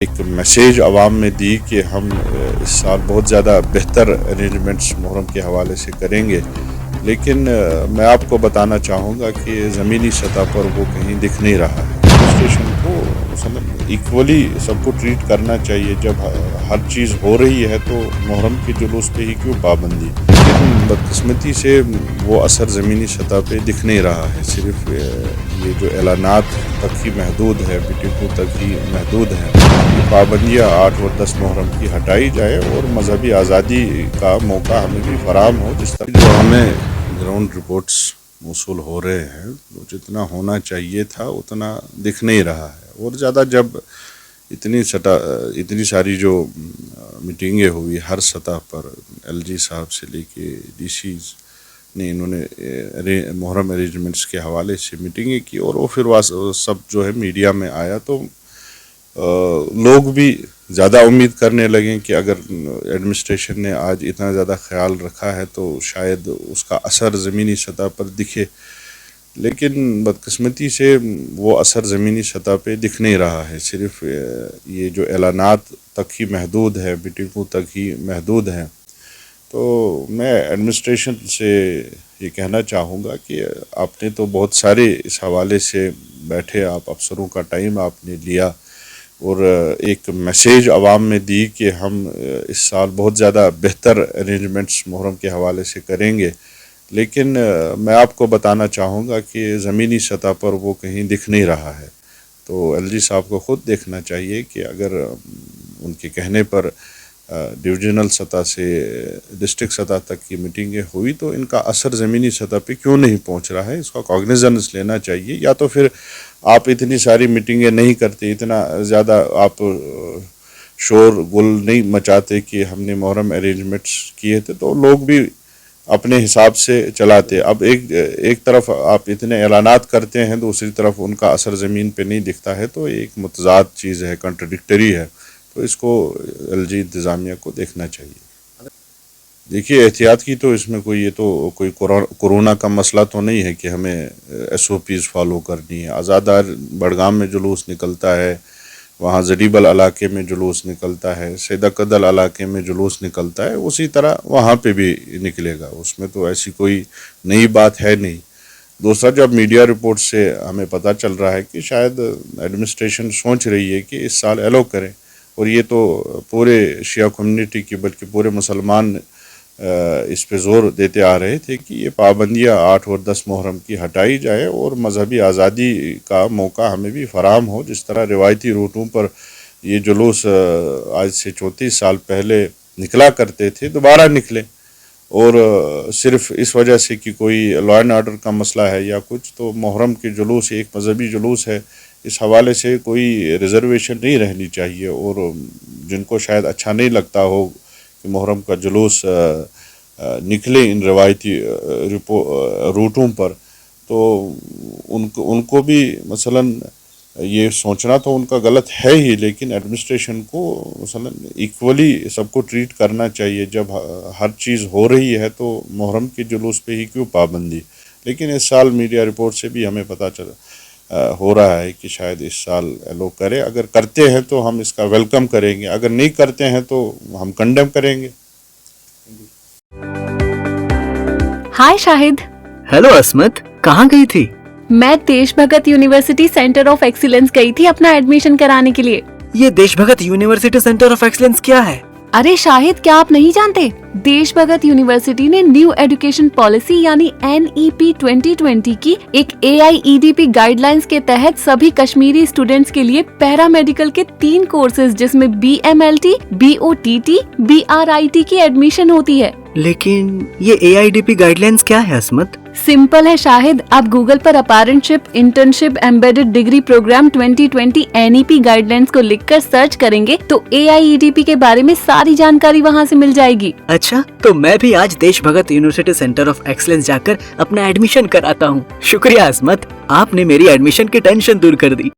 ایک میسیج عوام میں دی کہ ہم اس سال بہت زیادہ بہتر ارینجمنٹس محرم کے حوالے سے کریں گے، لیکن میں آپ کو بتانا چاہوں گا کہ زمینی سطح پر وہ کہیں دکھ نہیں رہا ہے۔ اسٹیشن کو ایکولی سب کو ٹریٹ کرنا چاہیے۔ جب ہر چیز ہو رہی ہے تو محرم کے جلوس پہ ہی کیوں پابندی؟ لیکن بدقسمتی سے وہ اثر زمینی سطح پہ دکھ نہیں رہا ہے۔ صرف یہ جو اعلانات تک ہی محدود ہے، میٹنگوں تک ہی محدود ہے۔ پابندیاں 8 اور 10 محرم کی ہٹائی جائے اور مذہبی آزادی کا موقع ہمیں بھی فراہم ہو۔ جس طرح جو ہمیں گراؤنڈ رپورٹس موصول ہو رہے ہیں، جتنا ہونا چاہیے تھا اتنا دکھ نہیں رہا ہے۔ اور زیادہ جب اتنی ساری جو میٹنگیں ہوئی ہر سطح پر، ایل جی صاحب سے لے کے ڈی سیز نے انہوں نے محرم ارینجمنٹس کے حوالے سے میٹنگیں کی، اور وہ پھر سب جو ہے میڈیا میں آیا تو لوگ بھی زیادہ امید کرنے لگیں کہ اگر ایڈمنسٹریشن نے آج اتنا زیادہ خیال رکھا ہے تو شاید اس کا اثر زمینی سطح پر دکھے، لیکن بدقسمتی سے وہ اثر زمینی سطح پہ دکھ نہیں رہا ہے۔ صرف یہ جو اعلانات تک ہی محدود ہے، میٹنگوں تک ہی محدود ہے۔ تو میں ایڈمنسٹریشن سے یہ کہنا چاہوں گا کہ آپ نے تو بہت سارے اس حوالے سے بیٹھے، آپ افسروں کا ٹائم آپ نے لیا اور ایک میسیج عوام میں دی کہ ہم اس سال بہت زیادہ بہتر ارینجمنٹس محرم کے حوالے سے کریں گے، لیکن میں آپ کو بتانا چاہوں گا کہ زمینی سطح پر وہ کہیں دکھ نہیں رہا ہے۔ تو ایل جی صاحب کو خود دیکھنا چاہیے کہ اگر ان کے کہنے پر ڈویژنل سطح سے ڈسٹرکٹ سطح تک کی میٹنگیں ہوئی تو ان کا اثر زمینی سطح پہ کیوں نہیں پہنچ رہا ہے، اس کا کاگنیزنس لینا چاہیے۔ یا تو پھر آپ اتنی ساری میٹنگیں نہیں کرتے، اتنا زیادہ آپ شور گل نہیں مچاتے کہ ہم نے محرم ارینجمنٹس کیے تھے تو لوگ بھی اپنے حساب سے چلاتے۔ اب ایک طرف آپ اتنے اعلانات کرتے ہیں، دوسری طرف ان کا اثر زمین پہ نہیں دکھتا ہے، تو ایک متضاد چیز ہے، کنٹرڈکٹری ہے۔ تو اس کو ایل جی انتظامیہ کو دیکھنا چاہیے۔ دیکھیے احتیاط کی تو اس میں کوئی کورونا کا مسئلہ تو نہیں ہے کہ ہمیں ایس او پیز فالو کرنی ہے۔ آزادار بڑگام میں جلوس نکلتا ہے، وہاں زڈیبل علاقے میں جلوس نکلتا ہے، سیدہ قدل علاقے میں جلوس نکلتا ہے، اسی طرح وہاں پہ بھی نکلے گا۔ اس میں تو ایسی کوئی نئی بات ہے نہیں۔ دوسرا، جب میڈیا رپورٹ سے ہمیں پتہ چل رہا ہے کہ شاید ایڈمنسٹریشن سوچ رہی ہے کہ اس سال ایلو کریں، اور یہ تو پورے شیعہ کمیونٹی کی بلکہ پورے مسلمان اس پہ زور دیتے آ رہے تھے کہ یہ پابندیاں 8 اور 10 محرم کی ہٹائی جائے اور مذہبی آزادی کا موقع ہمیں بھی فراہم ہو۔ جس طرح روایتی روٹوں پر یہ جلوس آج سے 34 سال پہلے نکلا کرتے تھے، دوبارہ نکلے، اور صرف اس وجہ سے کہ کوئی لا اینڈ آرڈر کا مسئلہ ہے یا کچھ، تو محرم کے جلوس ایک مذہبی جلوس ہے، اس حوالے سے کوئی ریزرویشن نہیں رہنی چاہیے۔ اور جن کو شاید اچھا نہیں لگتا ہو کہ محرم کا جلوس نکلے ان روایتی روٹوں پر، تو ان کو بھی مثلاً یہ سوچنا تو ان کا غلط ہے ہی، لیکن ایڈمنسٹریشن کو مثلاً ایکولی سب کو ٹریٹ کرنا چاہیے۔ جب ہر چیز ہو رہی ہے تو محرم کے جلوس پہ ہی کیوں پابندی؟ لیکن اس سال میڈیا رپورٹ سے بھی ہمیں پتہ ہو رہا ہے کہ شاید اس سال ایلو کرے۔ اگر کرتے ہیں تو ہم اس کا ویلکم کریں گے، اگر نہیں کرتے ہیں تو ہم کنڈیم کریں گے۔ ہائے شاہد۔ ہیلو عصمت، کہاں گئی تھی؟ میں دیش بھگت یونیورسٹی سینٹر آف ایکسیلنس گئی تھی اپنا ایڈمیشن کرانے کے لیے۔ یہ دیش بھگت یونیورسٹی سینٹر آف ایکسیلنس کیا ہے؟ ارے شاہد، کیا آپ نہیں جانتے؟ دیش بھگت یونیورسٹی نے نیو ایڈوکیشن پالیسی یعنی NEP 2020 کی ایک AIEDP گائیڈ لائنز کے تحت سبھی کشمیری اسٹوڈینٹس کے لیے پیرا میڈیکل کے 3 کورسز جس میں BMLT، BOTT، BRIT کی ایڈمیشن ہوتی ہے۔ لیکن یہ AIDP گائیڈ لائنز کیا ہے عصمت؟ سمپل ہے شاہد، آپ گوگل پر apprenticeship internship embedded degree programme 2020 NEP guidelines کو لکھ کر سرچ کریں گے تو AIEDP کے بارے میں ساری جانکاری وہاں سے مل جائے گی۔ اچھا، تو میں بھی آج دیش بھگت یونیورسٹی سینٹر آف ایکسیلنس جا کر اپنا ایڈمیشن کراتا ہوں۔ شکریہ عصمت، آپ نے میری ایڈمیشن کی ٹینشن دور کر دی۔